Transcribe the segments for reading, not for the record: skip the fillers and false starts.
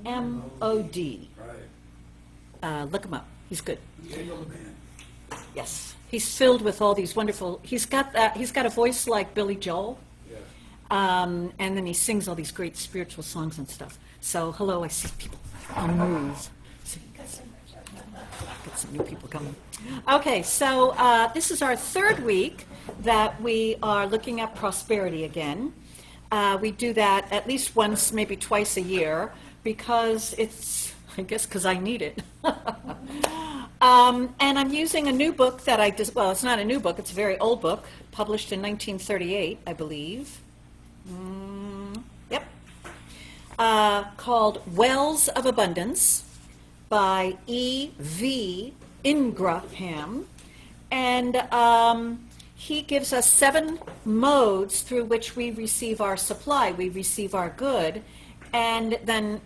Nahmod. Right. Look him up. He's good. Diego man. Yes, he's filled with all these wonderful. He's got a voice like Billy Joel, Yes. and then he sings all these great spiritual songs and stuff. So hello, I see people on the move. So you got some new people coming. Okay, so this is our third week that we are looking at prosperity again. We do that at least once, maybe twice a year, because because I need it. And I'm using a new book that well, it's not a new book, it's a very old book, published in 1938, I believe. Yep. Called Wells of Abundance by E.V. Ingraham. And he gives us 7 modes through which we receive our supply, we receive our good, and then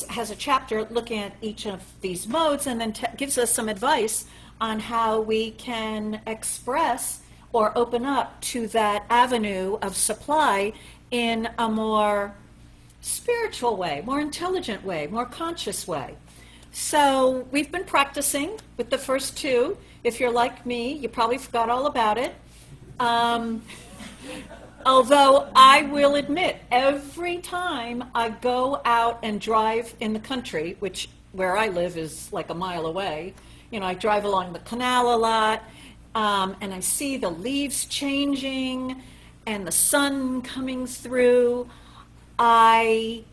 has a chapter looking at each of these modes, and then gives us some advice on how we can express or open up to that avenue of supply in a more spiritual way, more intelligent way, more conscious way. So we've been practicing with the first 2. If you're like me, you probably forgot all about it. Although I will admit, every time I go out and drive in the country, where I live is like a mile away, I drive along the canal a lot, and I see the leaves changing and the sun coming through, I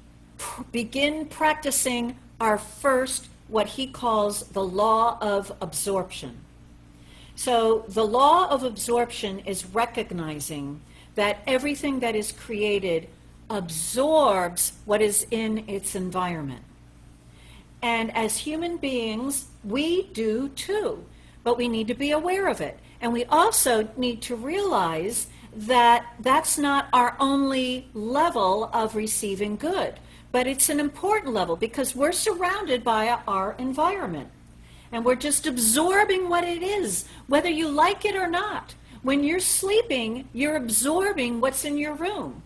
begin practicing our first, what he calls the Law of Absorption. So the Law of Absorption is recognizing that everything that is created absorbs what is in its environment. And as human beings, we do too, but we need to be aware of it. And we also need to realize that that's not our only level of receiving good, but it's an important level because we're surrounded by our environment. And we're just absorbing what it is, whether you like it or not. When you're sleeping, you're absorbing what's in your room.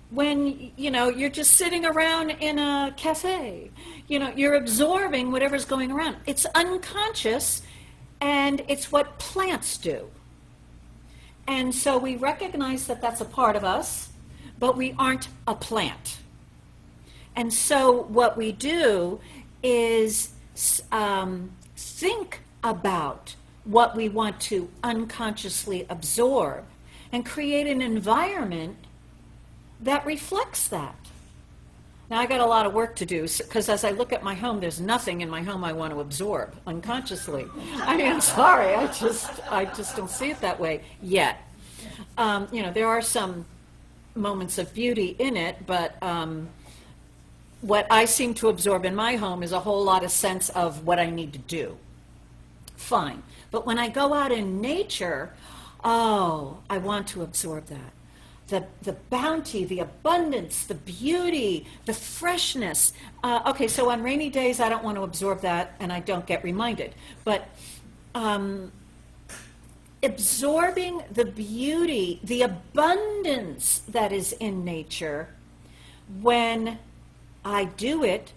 When, you're just sitting around in a cafe, you're absorbing whatever's going around. It's unconscious, and it's what plants do. And so we recognize that that's a part of us, but we aren't a plant. And so what we do is think about what we want to unconsciously absorb and create an environment that reflects that. Now, I got a lot of work to do because as I look at my home, there's nothing in my home I want to absorb unconsciously. I mean, I'm sorry, I just don't see it that way yet. There are some moments of beauty in it, but what I seem to absorb in my home is a whole lot of sense of what I need to do. Fine. But when I go out in nature, I want to absorb that. The bounty, the abundance, the beauty, the freshness. Okay, so on rainy days, I don't want to absorb that, and I don't get reminded. But absorbing the beauty, the abundance that is in nature, when I do it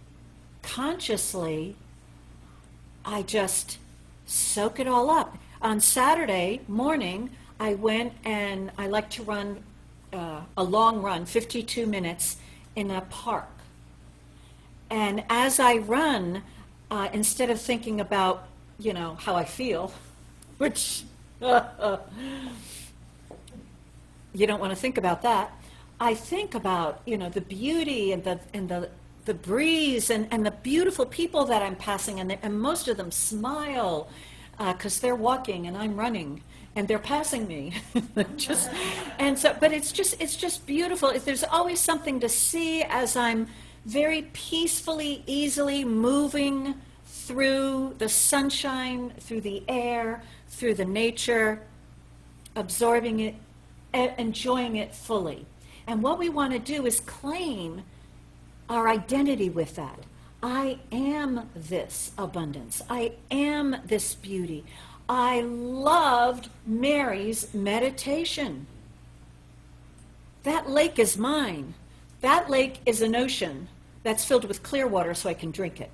consciously, I just soak it all up. On Saturday morning, I went and I like to run a long run, 52 minutes, in a park. And as I run, instead of thinking about, how I feel, which you don't want to think about that, I think about, the beauty and the breeze and the beautiful people that I'm passing, and most of them smile because they're walking and I'm running and they're passing me. But it's just beautiful. There's always something to see as I'm very peacefully, easily moving through the sunshine, through the air, through the nature, absorbing it, enjoying it fully. And what we want to do is claim our identity with that. I am this abundance. I am this beauty. I loved Mary's meditation. That lake is mine. That lake is an ocean that's filled with clear water so I can drink it.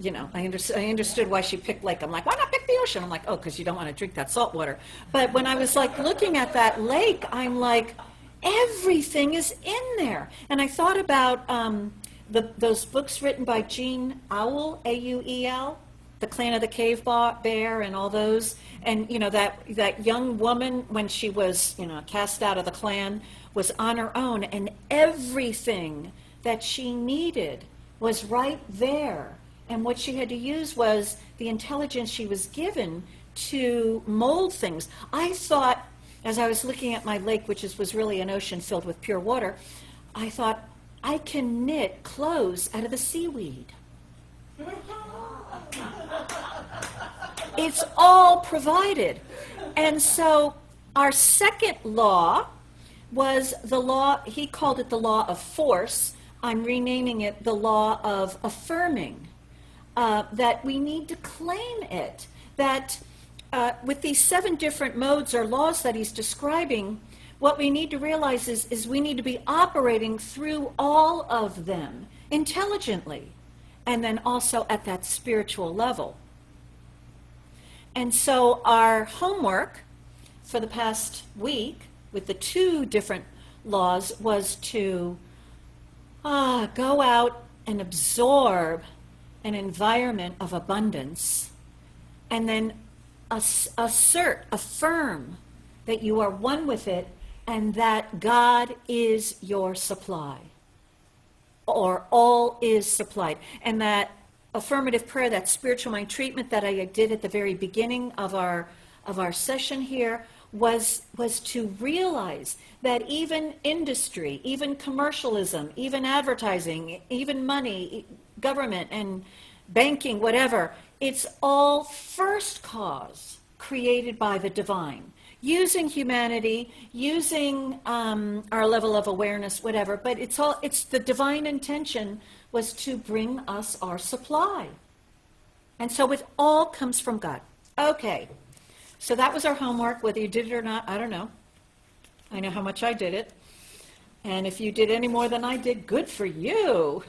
You know, I understood why she picked lake. I'm like, why not pick the ocean? I'm like, oh, because you don't want to drink that salt water. But when I was like looking at that lake, I'm like, everything is in there. And I thought about those books written by Jean Auel, A-U-E-L, The Clan of the Cave Bear and all those. And, you know, that young woman, when she was, you know, cast out of the clan, was on her own. And everything that she needed was right there. And what she had to use was the intelligence she was given to mold things. I thought, as I was looking at my lake, which was really an ocean filled with pure water, I thought, I can knit clothes out of the seaweed. It's all provided. And so our second law was the law, he called it the law of force. I'm renaming it the law of affirming. That we need to claim it. That with these 7 different modes or laws that he's describing, what we need to realize is we need to be operating through all of them intelligently, and then also at that spiritual level. And so our homework for the past week with the 2 different laws was to go out and absorb an environment of abundance, and then affirm that you are one with it, and that God is your supply, or all is supplied. And that affirmative prayer, that spiritual mind treatment that I did at the very beginning of our session here, was to realize that even industry, even commercialism, even advertising, even money, government and banking, whatever, it's all first cause created by the divine, using humanity, using our level of awareness, whatever, but it's the divine intention was to bring us our supply. And so it all comes from God. Okay, so that was our homework. Whether you did it or not, I don't know. I know how much I did it. And if you did any more than I did, good for you.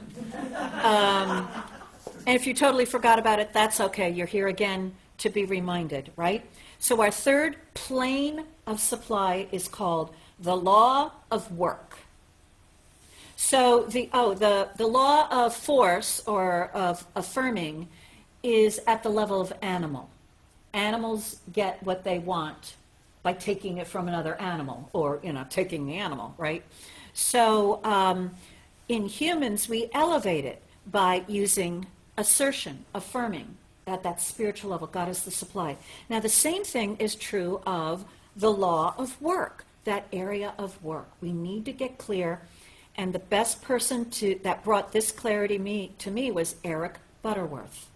And if you totally forgot about it, that's okay. You're here again to be reminded, right? So our third plane of supply is called the law of work. So the law of force or of affirming is at the level of animal. Animals get what they want by taking it from another animal, or, you know, taking the animal, right? So in humans, we elevate it by using assertion, affirming at that spiritual level. God is the supply. Now, the same thing is true of the law of work, that area of work. We need to get clear, and the best person that brought this clarity to me was Eric Butterworth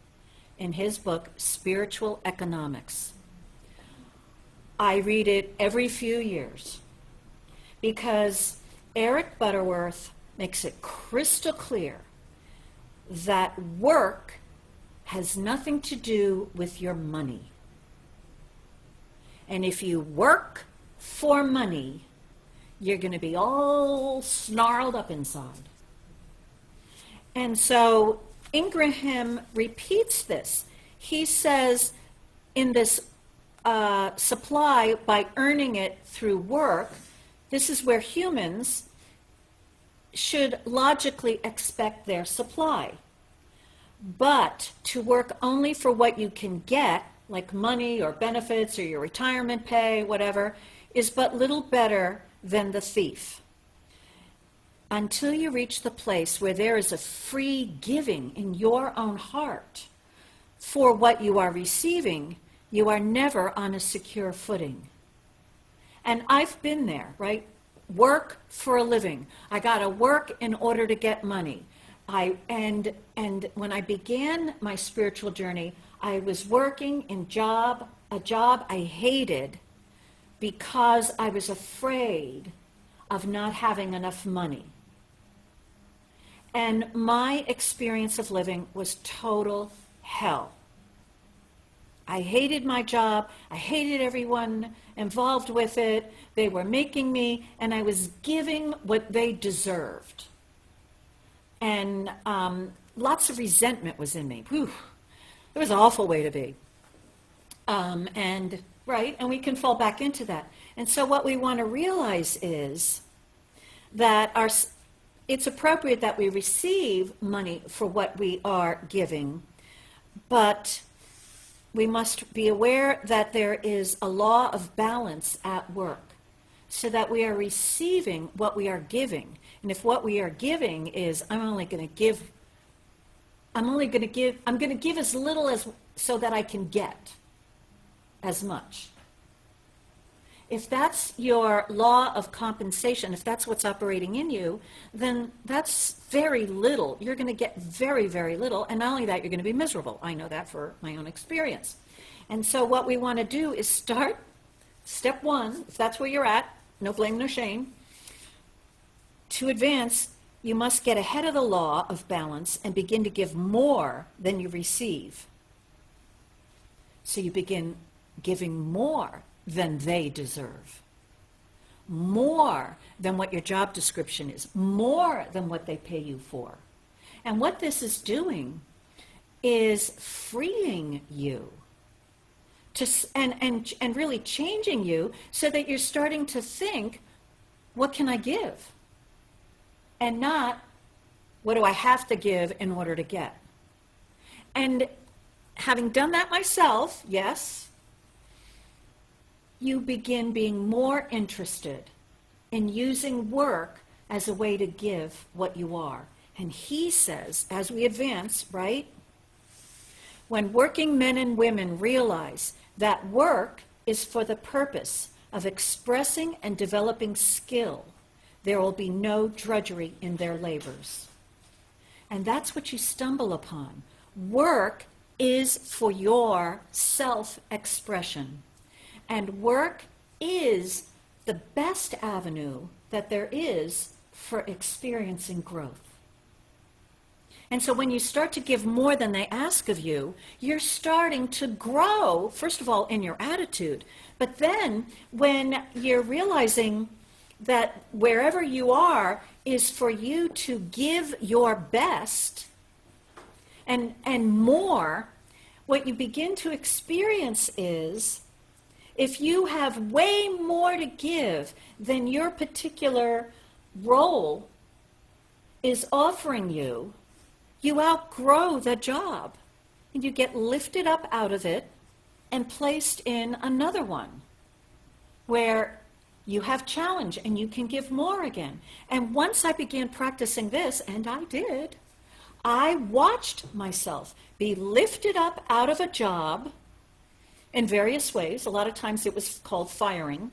in his book, Spiritual Economics. I read it every few years because Eric Butterworth makes it crystal clear that work has nothing to do with your money. And if you work for money, you're going to be all snarled up inside. And so Ingraham repeats this. He says in this supply, by earning it through work, this is where humans should logically expect their supply. But to work only for what you can get, like money or benefits or your retirement pay, whatever, is but little better than the thief. Until you reach the place where there is a free giving in your own heart for what you are receiving, you are never on a secure footing. And I've been there, right? Work for a living. I got to work in order to get money. And when I began my spiritual journey, I was working in a job I hated because I was afraid of not having enough money. And my experience of living was total hell. I hated my job. I hated everyone involved with it. They were making me, and I was giving what they deserved. And lots of resentment was in me. Whew. It was an awful way to be. And we can fall back into that. And so what we want to realize is that it's appropriate that we receive money for what we are giving, but we must be aware that there is a law of balance at work, so that we are receiving what we are giving. And if what we are giving is, I'm going to give as little as so that I can get as much. If that's your law of compensation, if that's what's operating in you, then that's very little. You're going to get very, very little. And not only that, you're going to be miserable. I know that for my own experience. And so what we want to do is start, step one, if that's where you're at, no blame, no shame. To advance, you must get ahead of the law of balance and begin to give more than you receive. So you begin giving more than they deserve, more than what your job description is, more than what they pay you for. And what this is doing is freeing you and really changing you so that you're starting to think, what can I give? And not, what do I have to give in order to get? And having done that myself, yes, you begin being more interested in using work as a way to give what you are. And he says, as we advance, right, when working men and women realize that work is for the purpose of expressing and developing skill, there will be no drudgery in their labors. And that's what you stumble upon. Work is for your self-expression. And work is the best avenue that there is for experiencing growth. And so when you start to give more than they ask of you, you're starting to grow, first of all, in your attitude. But then when you're realizing that wherever you are is for you to give your best and more, what you begin to experience is, if you have way more to give than your particular role is offering you, you outgrow the job. And you get lifted up out of it and placed in another one where you have challenge and you can give more again. And once I began practicing this, and I did, I watched myself be lifted up out of a job in various ways. A lot of times it was called firing.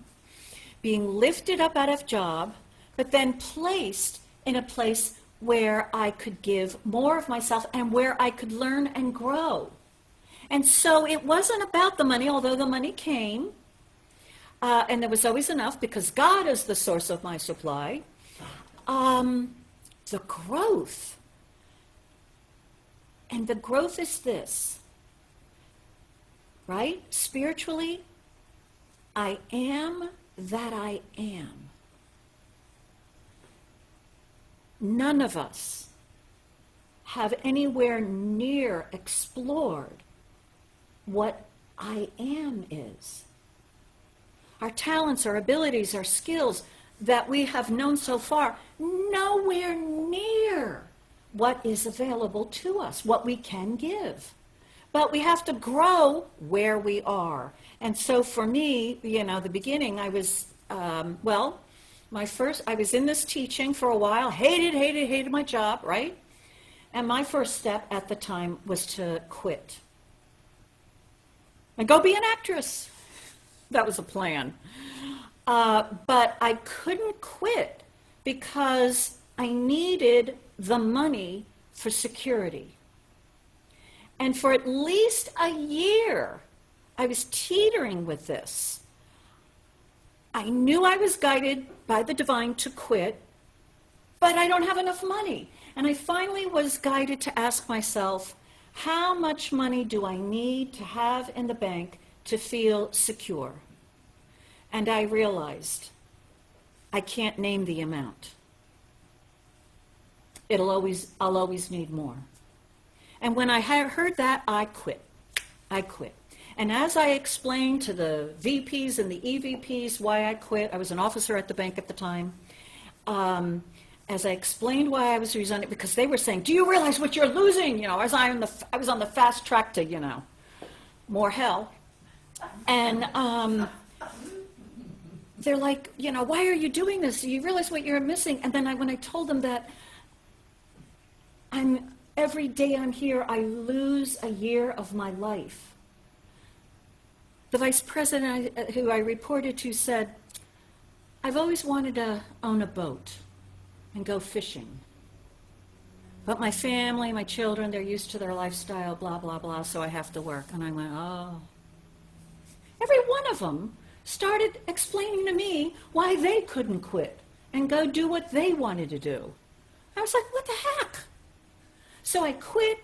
Being lifted up out of job, but then placed in a place where I could give more of myself and where I could learn and grow. And so it wasn't about the money, although the money came, and there was always enough because God is the source of my supply. The growth. And the growth is this. Right? Spiritually, I am that I am. None of us have anywhere near explored what I am is. Our talents, our abilities, our skills that we have known so far, nowhere near what is available to us, what we can give. But we have to grow where we are. And so for me, the beginning, I was, I was in this teaching for a while, hated my job, right? And my first step at the time was to quit. And go be an actress. That was a plan. But I couldn't quit because I needed the money for security. And for at least a year, I was teetering with this. I knew I was guided by the divine to quit, but I don't have enough money. And I finally was guided to ask myself, how much money do I need to have in the bank to feel secure? And I realized I can't name the amount. I'll always need more. And when I heard that, I quit. And as I explained to the VPs and the EVPs why I quit, I was an officer at the bank at the time, as I explained why I was resigning, because they were saying, do you realize what you're losing? You know, as I was on the fast track to, you know, more hell. And they're like, you know, why are you doing this? Do you realize what you're missing? And then when I told them that every day I'm here, I lose a year of my life. The vice president who I reported to said, I've always wanted to own a boat and go fishing. But my family, my children, they're used to their lifestyle, blah, blah, blah, so I have to work. And I went, oh. Every one of them started explaining to me why they couldn't quit and go do what they wanted to do. I was like, what the heck? So I quit.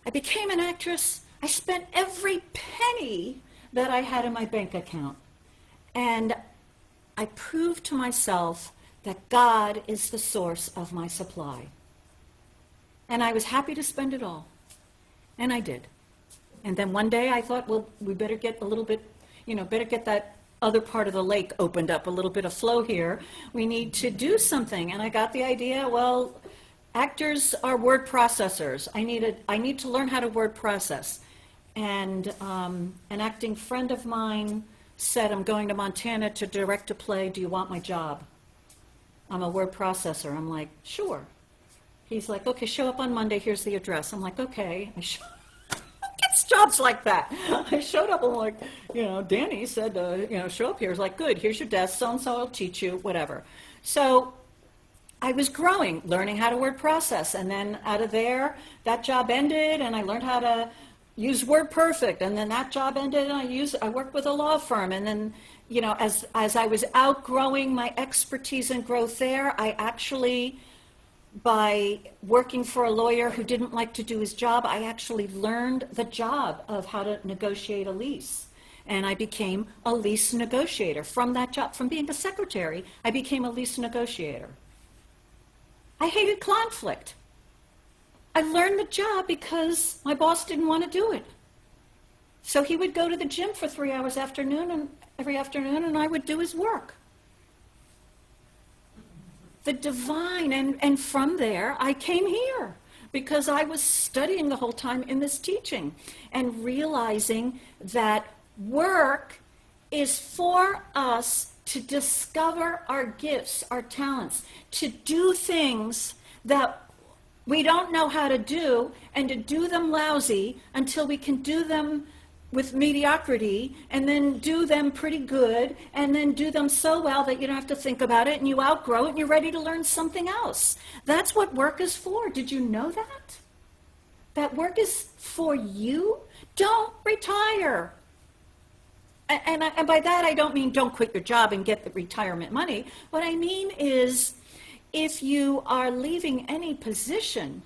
I became an actress. I spent every penny that I had in my bank account. And I proved to myself that God is the source of my supply. And I was happy to spend it all. And I did. And then one day I thought, well, we better get a little bit, better get that other part of the lake opened up, a little bit of flow here. We need to do something. And I got the idea, well, actors are word processors. I need to learn how to word process. And an acting friend of mine said, I'm going to Montana to direct a play. Do you want my job? I'm a word processor. I'm like, sure. He's like, okay, show up on Monday. Here's the address. I'm like, okay. Gets jobs like that. I showed up. I'm like, Danny said, show up here. He's like, good. Here's your desk. So-and-so will teach you, whatever. So I was growing, learning how to word process. And then out of there, that job ended, and I learned how to use WordPerfect. And then that job ended, and I worked with a law firm. And then, as I was outgrowing my expertise and growth there, I actually, by working for a lawyer who didn't like to do his job, I actually learned the job of how to negotiate a lease. And I became a lease negotiator. From that job, from being a secretary, I became a lease negotiator. I hated conflict. I learned the job because my boss didn't want to do it. So he would go to the gym for 3 hours every afternoon, and I would do his work. The divine, and from there, I came here because I was studying the whole time in this teaching and realizing that work is for us to discover our gifts, our talents, to do things that we don't know how to do, and to do them lousy until we can do them with mediocrity, and then do them pretty good, and then do them so well that you don't have to think about it, and you outgrow it, and you're ready to learn something else. That's what work is for. Did you know that? That work is for you? Don't retire. And by that, I don't mean don't quit your job and get the retirement money. What I mean is, if you are leaving any position,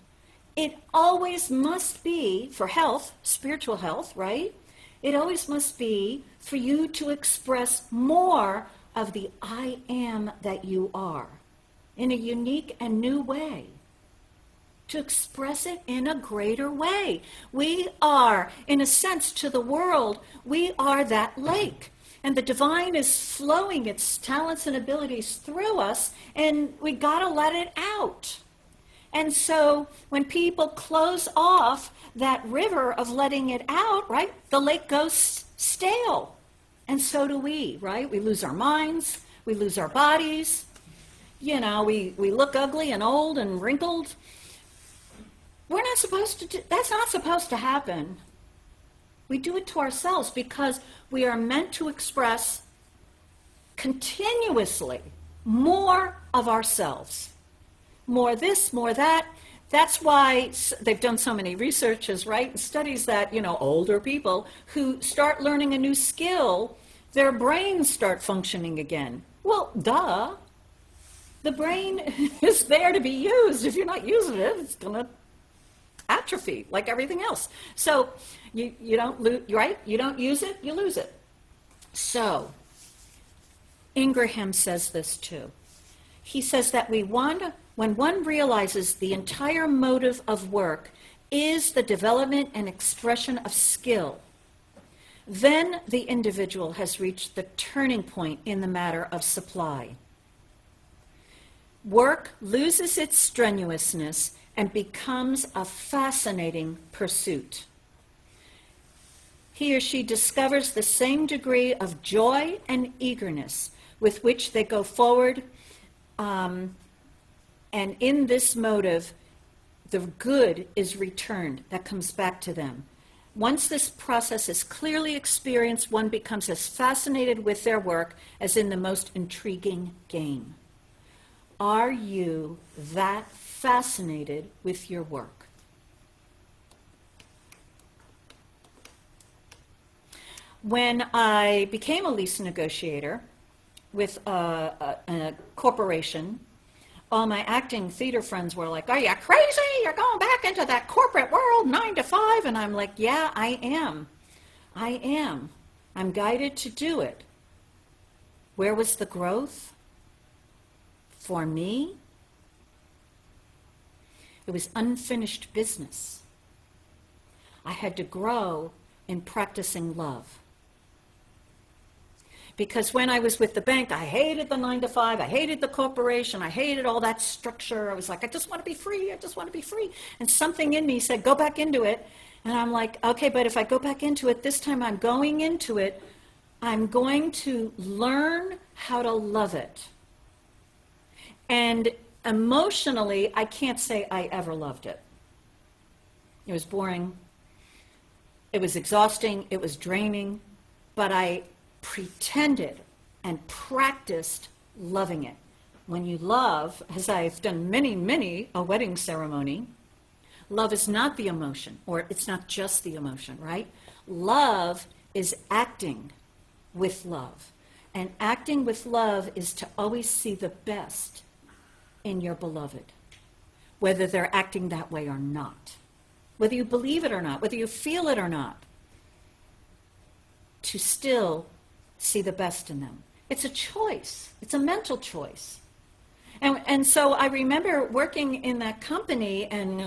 it always must be for health, spiritual health, right? It always must be for you to express more of the I am that you are in a unique and new way. To express it in a greater way. We are, in a sense, to the world, we are that lake. And the divine is flowing its talents and abilities through us, and we got to let it out. And so when people close off that river of letting it out, right, the lake goes stale. And so do we, right? We lose our minds, we lose our bodies. We look ugly and old and wrinkled. We're not supposed to that's not supposed to happen. We do it to ourselves because we are meant to express continuously more of ourselves. More this, more that. That's why they've done so many researches, right? And studies that, older people who start learning a new skill, their brains start functioning again. Well, duh. The brain is there to be used. If you're not using it, it's going to atrophy like everything else. So you don't right? You don't use it, you lose it. So Ingraham says this too. He says that we want when one realizes the entire motive of work is the development and expression of skill, then the individual has reached the turning point in the matter of supply. Work loses its strenuousness and becomes a fascinating pursuit. He or she discovers the same degree of joy and eagerness with which they go forward, and in this motive, the good is returned, that comes back to them. Once this process is clearly experienced, one becomes as fascinated with their work as in the most intriguing game. Are you that fascinated with your work? When I became a lease negotiator with a corporation, all my acting theater friends were like, "Are you crazy? You're going back into that corporate world, 9 to 5." And I'm like, yeah, I am. I'm guided to do it. Where was the growth? For me, it was unfinished business. I had to grow in practicing love. Because when I was with the bank, I hated the 9 to 5, I hated the corporation, I hated all that structure. I was like, I just want to be free, I just want to be free. And something in me said, go back into it. And I'm like, okay, but if I go back into it, this time I'm going into it, I'm going to learn how to love it. And emotionally, I can't say I ever loved it. It was boring, it was exhausting, it was draining, but I pretended and practiced loving it. When you love, as I've done many a wedding ceremony, love is not the emotion, or it's not just the emotion, right? Love is acting with love. And acting with love is to always see the best in your beloved, whether they're acting that way or not, whether you believe it or not, whether you feel it or not, to still see the best in them. It's a choice. It's a mental choice. And so I remember working in that company and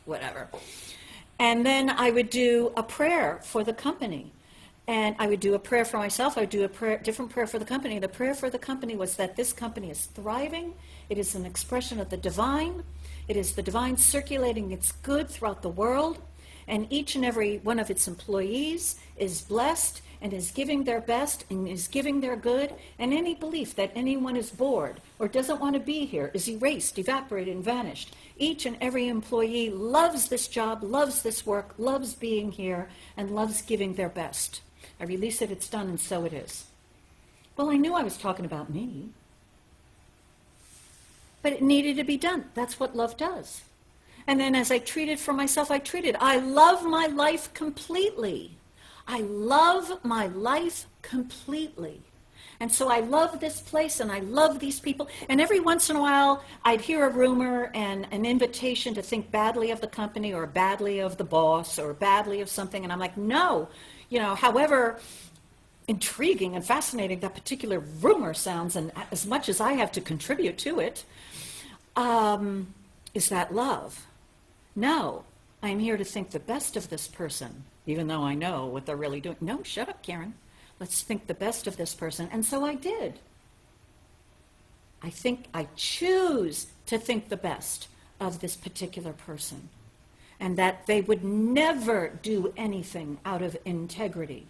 whatever. And then I would do a prayer for the company. And I would do a prayer for myself. I would do a different prayer for the company. The prayer for the company was that this company is thriving. It is an expression of the divine. It is the divine circulating its good throughout the world. And each and every one of its employees is blessed and is giving their best and is giving their good. And any belief that anyone is bored or doesn't want to be here is erased, evaporated, and vanished. Each and every employee loves this job, loves this work, loves being here, and loves giving their best. I release it, it's done, and so it is. Well, I knew I was talking about me. But it needed to be done. That's what love does. And then as I treated for myself, I treated. I love my life completely. I love my life completely. And so I love this place and I love these people. And every once in a while, I'd hear a rumor and an invitation to think badly of the company or badly of the boss or badly of something. And I'm like, no. However intriguing and fascinating that particular rumor sounds, and as much as I have to contribute to it, is that love? No, I'm here to think the best of this person, even though I know what they're really doing. No, shut up, Karen. Let's think the best of this person. And so I did. I choose to think the best of this particular person, and that they would never do anything out of integrity.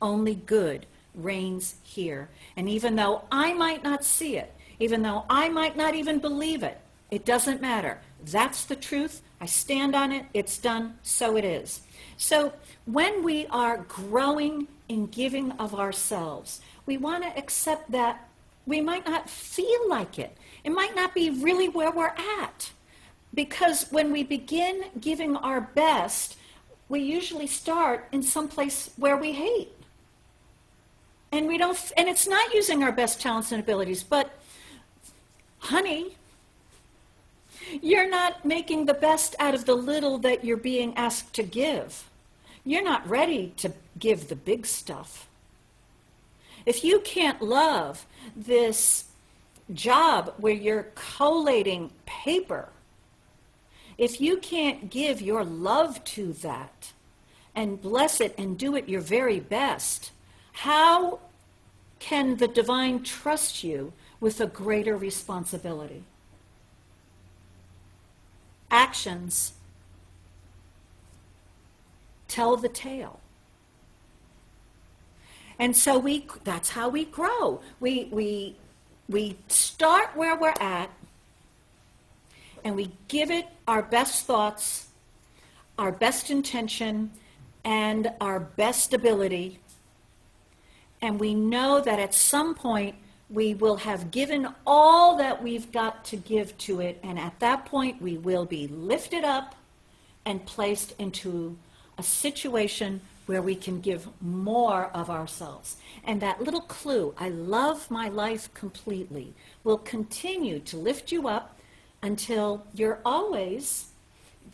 Only good reigns here. And even though I might not see it, even though I might not even believe it, it doesn't matter. That's the truth. I stand on it. It's done. So it is. So when we are growing in giving of ourselves, we want to accept that we might not feel like it. It might not be really where we're at. Because when we begin giving our best, we usually start in some place where we hate. And it's not using our best talents and abilities, but honey, you're not making the best out of the little that you're being asked to give. You're not ready to give the big stuff. If you can't love this job where you're collating paper, if you can't give your love to that and bless it and do it your very best, how can the divine trust you with a greater responsibility? Actions tell the tale. And so that's how we grow. We start where we're at, and we give it our best thoughts, our best intention, and our best ability. And we know that at some point we will have given all that we've got to give to it, and at that point we will be lifted up and placed into a situation where we can give more of ourselves. And that little clue, I love my life completely, will continue to lift you up until you're always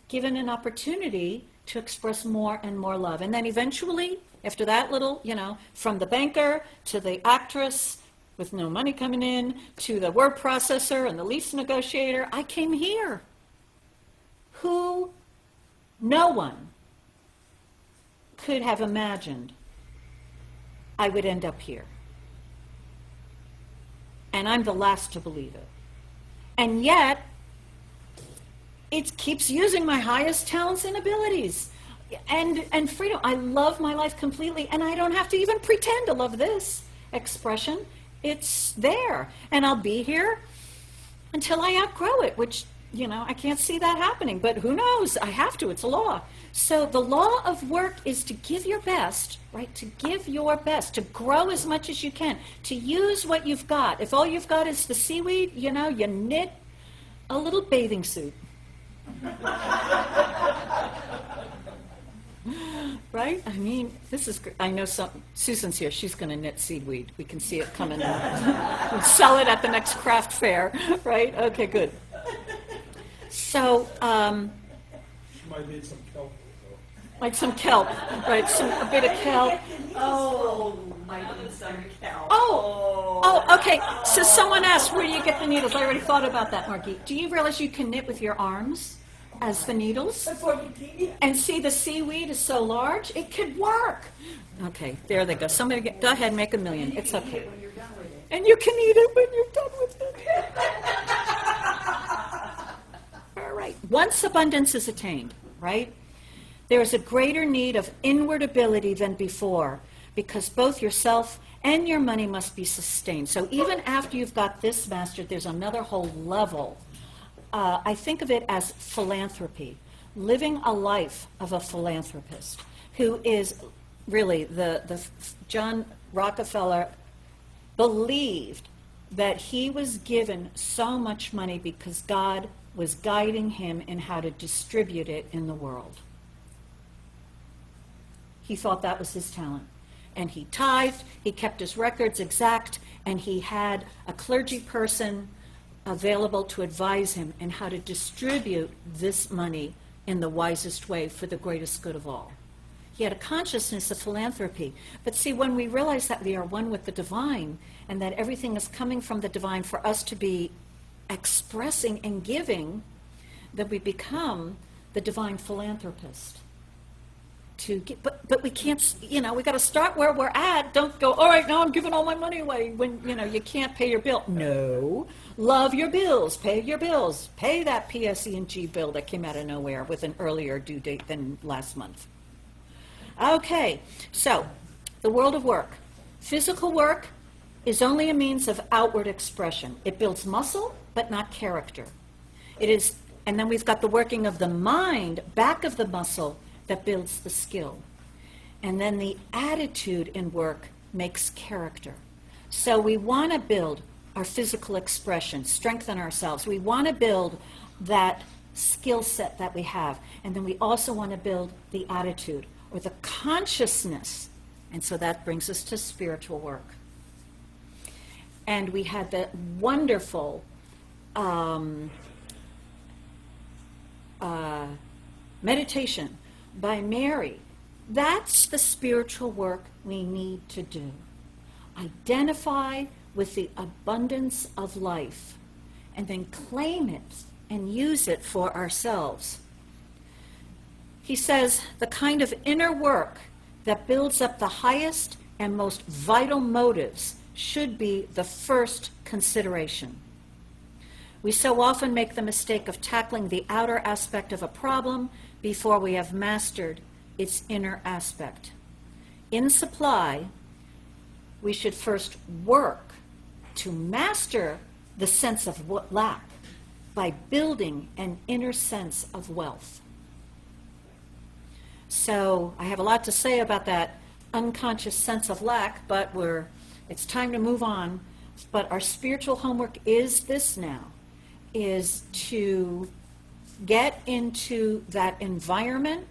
given an opportunity to express more and more love. And then eventually, after that little, from the banker to the actress with no money coming in, to the word processor and the lease negotiator, I came here. No one could have imagined I would end up here. And I'm the last to believe it. And yet, it keeps using my highest talents and abilities. And freedom. I love my life completely, and I don't have to even pretend to love this expression. It's there. And I'll be here until I outgrow it, which, I can't see that happening. But who knows? I have to. It's a law. So the law of work is to give your best, right? To give your best, to grow as much as you can, to use what you've got. If all you've got is the seaweed, you knit a little bathing suit. Right? I mean, this is great. I know Susan's here. She's going to knit seaweed. We can see it coming out. We'll sell it at the next craft fair, right? Okay, good. So, She might need some kelp. like some kelp, right? A bit of kelp. Oh, my son cow. Oh, okay. So someone asked, where do you get the needles? I already thought about that, Margie. Do you realize you can knit with your arms as the needles? That's what we did. And see, the seaweed is so large, it could work. Okay, there they go. Somebody go ahead, make $1 million. It's okay. When you're done with it. And you can eat it when you're done with it. All right. Once abundance is attained, right, there is a greater need of inward ability than before, because both yourself and your money must be sustained. So even after you've got this mastered, there's another whole level. I think of it as philanthropy, living a life of a philanthropist, who is really the John Rockefeller believed that he was given so much money because God was guiding him in how to distribute it in the world. He thought that was his talent. And he tithed, he kept his records exact, and he had a clergy person available to advise him in how to distribute this money in the wisest way for the greatest good of all. He had a consciousness of philanthropy. But see, when we realize that we are one with the divine and that everything is coming from the divine for us to be expressing and giving, then we become the divine philanthropist. But we can't, we got to start where we're at. Don't go, all right, now I'm giving all my money away when, you can't pay your bill. No. Love your bills. Pay your bills. Pay that PSE&G bill that came out of nowhere with an earlier due date than last month. Okay, so the world of work. Physical work is only a means of outward expression. It builds muscle, but not character. And then we've got the working of the mind back of the muscle that builds the skill. And then the attitude in work makes character. So we want to build our physical expression, strengthen ourselves. We want to build that skill set that we have. And then we also want to build the attitude or the consciousness. And so that brings us to spiritual work. And we had the wonderful meditation by Mary. That's the spiritual work we need to do. Identify with the abundance of life and then claim it and use it for ourselves. He says the kind of inner work that builds up the highest and most vital motives should be the first consideration. We so often make the mistake of tackling the outer aspect of a problem before we have mastered its inner aspect. In supply, we should first work to master the sense of lack by building an inner sense of wealth. So I have a lot to say about that unconscious sense of lack, but it's time to move on. But our spiritual homework is this now, is to get into that environment,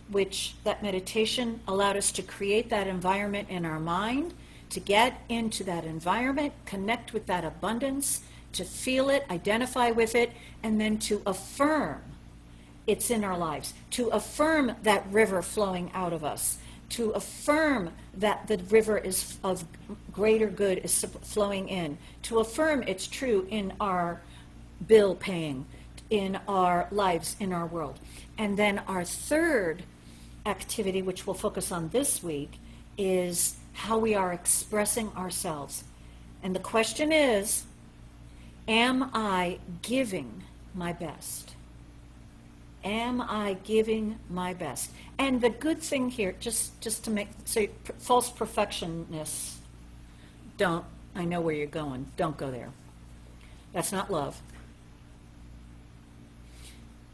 which that meditation allowed us to create that environment in our mind, to get into that environment, connect with that abundance, to feel it, identify with it, and then to affirm it's in our lives, to affirm that river flowing out of us, to affirm that the river is of greater good is flowing in, to affirm it's true in our bill paying, in our lives, in our world. And then our third activity, which we'll focus on this week, is how we are expressing ourselves. And the question is, am I giving my best? Am I giving my best? And the good thing here, just to make, so false perfectionists, I know where you're going, don't go there. That's not love.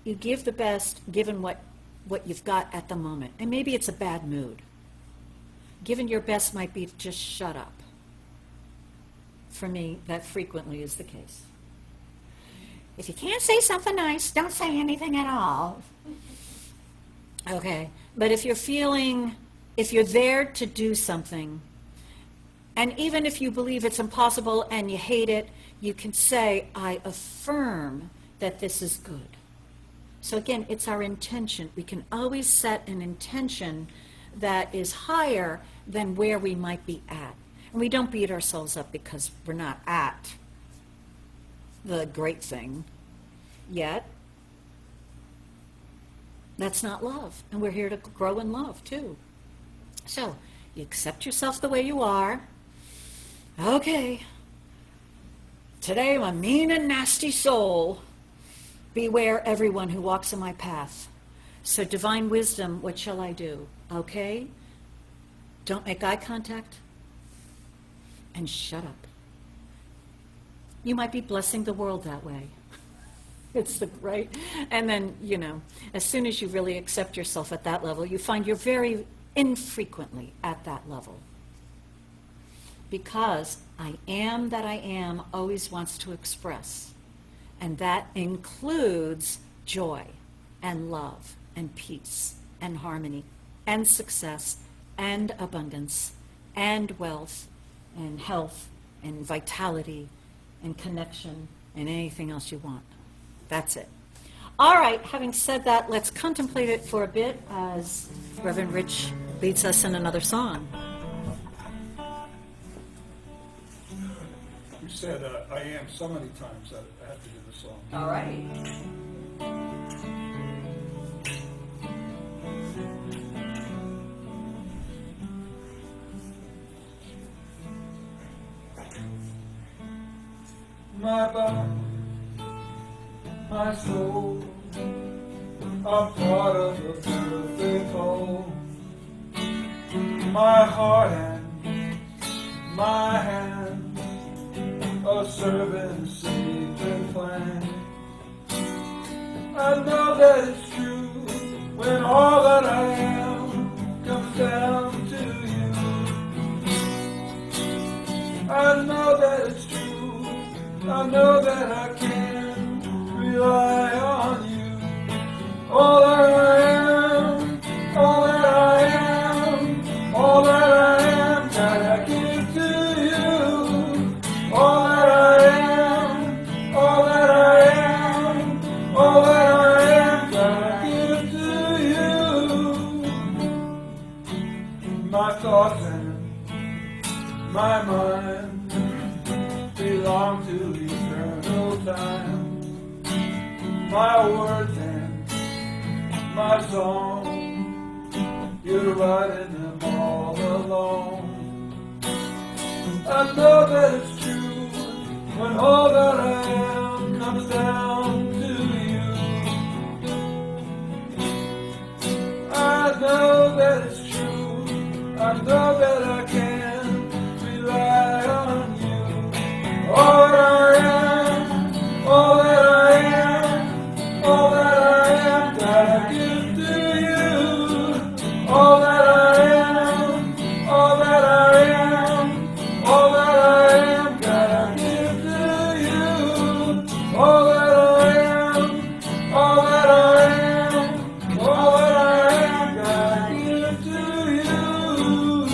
You give the best given what you've got at the moment. And maybe it's a bad mood. Giving your best might be to just shut up. For me, that frequently is the case. If you can't say something nice, don't say anything at all. Okay, but if you're there to do something, and even if you believe it's impossible and you hate it, you can say, I affirm that this is good. So again, it's our intention. We can always set an intention that is higher than where we might be at. And we don't beat ourselves up because we're not at the great thing yet. That's not love. And we're here to grow in love too. So you accept yourself the way you are. Okay. Today I'm a mean and nasty soul. Beware everyone who walks in my path. So divine wisdom, what shall I do? Okay? Don't make eye contact. And shut up. You might be blessing the world that way. It's the right. And then, as soon as you really accept yourself at that level, you find you're very infrequently at that level. Because I am that I am always wants to express. And that includes joy and love and peace and harmony and success and abundance and wealth and health and vitality and connection and anything else you want. That's it. All right, having said that, let's contemplate it for a bit as Reverend Rich leads us in another song. You said I am so many times that I have to do the song. All right. My body, my soul, are part of a perfect whole. My heart and my hand are serving a secret plan. I know that it's true when all that I am comes down to you. I know that it's true. I know that I can rely on you. All that I am, all that I am, all that I am, God, I give to you. All that I am, all my words and my song. You're writing them all alone. I know that it's true when all that I am comes down to you. I know that it's true. I know that I can rely on you. All that I am, all that I am, all that I am, gotta give to you. All that I am, all that I am, all that I am, gotta give to you. All that I am, all that I am, all that I am, gotta give to you.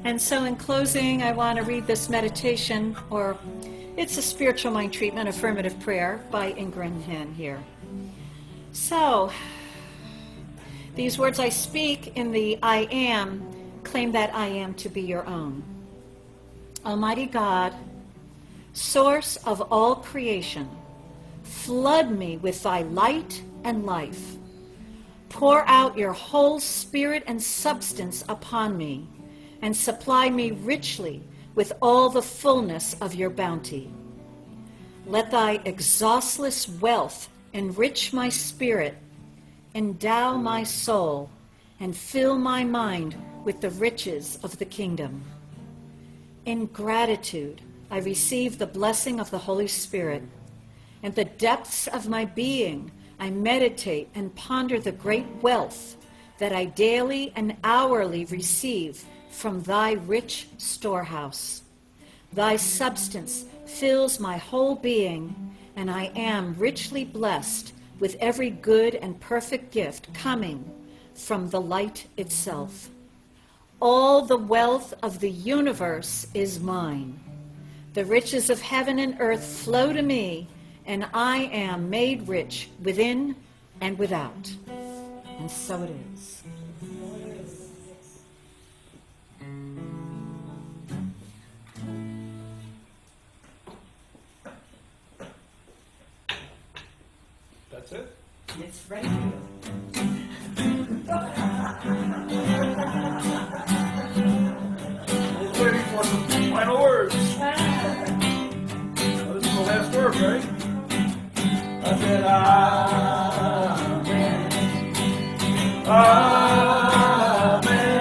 And so in closing, I want to read this meditation, or it's a spiritual mind treatment, affirmative prayer by Ingrid Hen here. So, these words I speak in the I am, claim that I am to be your own. Almighty God, source of all creation, flood me with thy light and life. Pour out your whole spirit and substance upon me, and supply me richly with all the fullness of your bounty. Let thy exhaustless wealth enrich my spirit, endow my soul, and fill my mind with the riches of the kingdom. In gratitude, I receive the blessing of the Holy Spirit. In the depths of my being, I meditate and ponder the great wealth that I daily and hourly receive from thy rich storehouse. Thy substance fills my whole being, and I am richly blessed with every good and perfect gift coming from the light itself. All the wealth of the universe is mine. The riches of heaven and earth flow to me, and I am made rich within and without. And so it is. That's it? It's ready to go. We're waiting for some final words. This is the last word, right? I said, Amen. Amen.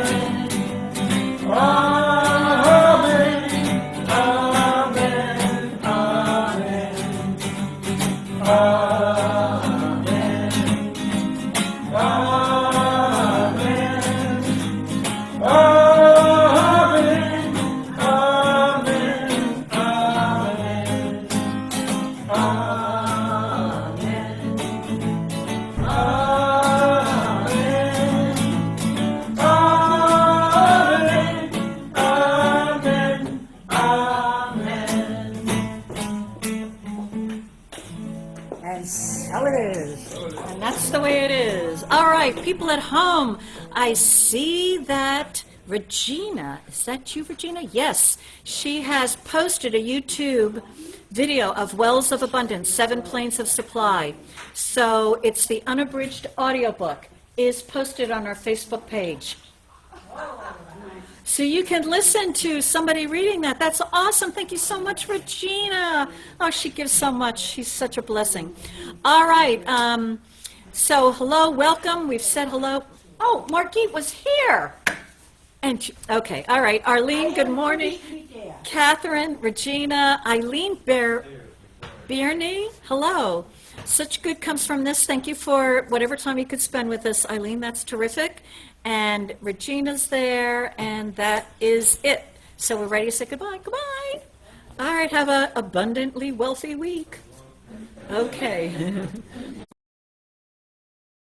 Amen. Amen. Amen. And so it is. And that's the way it is. All right, people at home, I see that Regina, is that you, Regina? Yes. She has posted a YouTube video of Wells of Abundance, 7 Planes of Supply. So it's the unabridged audiobook is posted on our Facebook page. So you can listen to somebody reading that. That's awesome. Thank you so much, Regina. Oh, she gives so much. She's such a blessing. All right. So hello, welcome. We've said hello. Oh, Margit was here. And okay, all right. Arlene, good morning. Catherine, Regina, Eileen Bierney, hello. Such good comes from this. Thank you for whatever time you could spend with us, Eileen. That's terrific. And Regina's there, and that is it. So we're ready to say goodbye. Goodbye. All right, have an abundantly wealthy week. Okay.